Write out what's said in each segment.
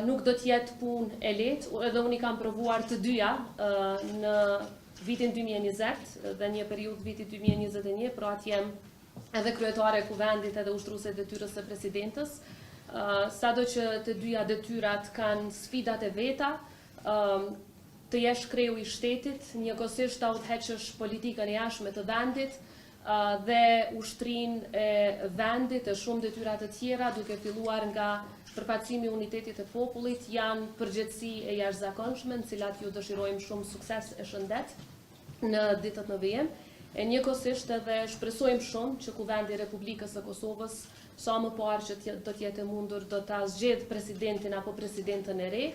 nuk do t'jetë punë e lehtë, edhe unë i kam provuar të dyja në vitin 2020 dhe një periudhë vitit 2021, pra atë jem edhe kryetare e kuvendit edhe ushtruese detyrës së presidentës. Sado që të dyja detyrat kanë sfidat e veta, të jesh kreu i shtetit, njëkohësisht ta udhëheqësh politikën e jashtme të vendit dhe ushtrinë e vendit e shumë detyra të tjera, duke filluar nga përfaqësimi i unitetit të popullit, janë përgjegjësi e jashtëzakonshme, në cilat ju dëshirojmë shumë sukses e shëndet në ditët në vijim. E njëkohësisht edhe shpresojmë shumë që Kuvendi i Republikës së Kosovës sa më parë që do të jetë mundur do ta zgjedh presidentin apo presidenten e re,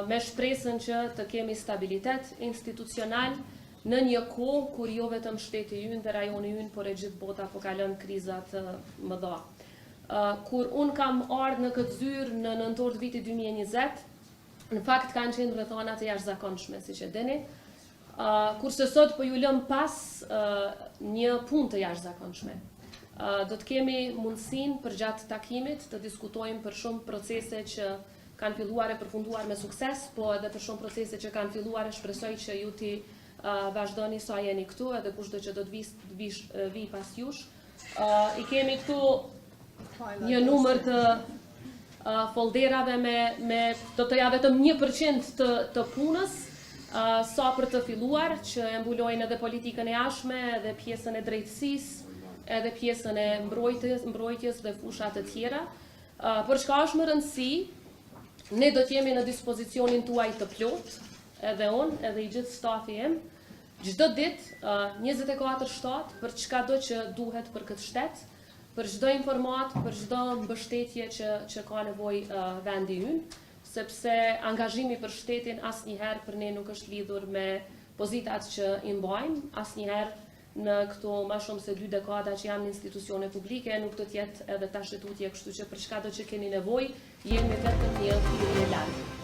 me shpresën që të kemi stabilitet institucional në një kohë kur jo vetëm shteti ynë dhe rajoni ynë, por e gjithë bota po kalon kriza të mëdha. Kur unë kam ardhur në këtë zyrë në nëntor të vitit 2020, në fakt kanë qenë rrethana të jashtëzakonshme, siç e dini. Kurse sot po ju lëm pas një punë të jashtëzakonshme. Do të kemi mundësinë për gjatë takimit të diskutojmë për shumë procese që kanë filluar e përfunduar me sukses, po edhe për shumë procese që kanë filluar e shpresoj që ju ti vazhdoni sa jeni këtu, edhe kushdo që do të vi pas jush. I kemi këtu një numër të folderave me do të ja vetëm 1% të punës, sa për të filluar, që e mbulojnë edhe politikën e jashtme, edhe pjesën e drejtësisë, edhe pjesën e mbrojtjes dhe fushat të tjera. Por çka është më rëndësi, ne do t'jemi në dispozicionin tuaj të plot, edhe unë, edhe i gjithë stafi im, çdo ditë 24/7 për çkado që duhet për këtë shtet, për çdo informat, për çdo mbështetje që ka nevojë vendi ynë, sepse angazhimi për shtetin asnjëherë për ne nuk është lidhur me pozitat që i mbajmë, asnjëherë në këto më shumë se 2 dekada që janë institucione publike, nuk do t'jetë edhe tash tutje, kështu që për çkado që keni nevojë, jemi vetëm një thirrje e lartë.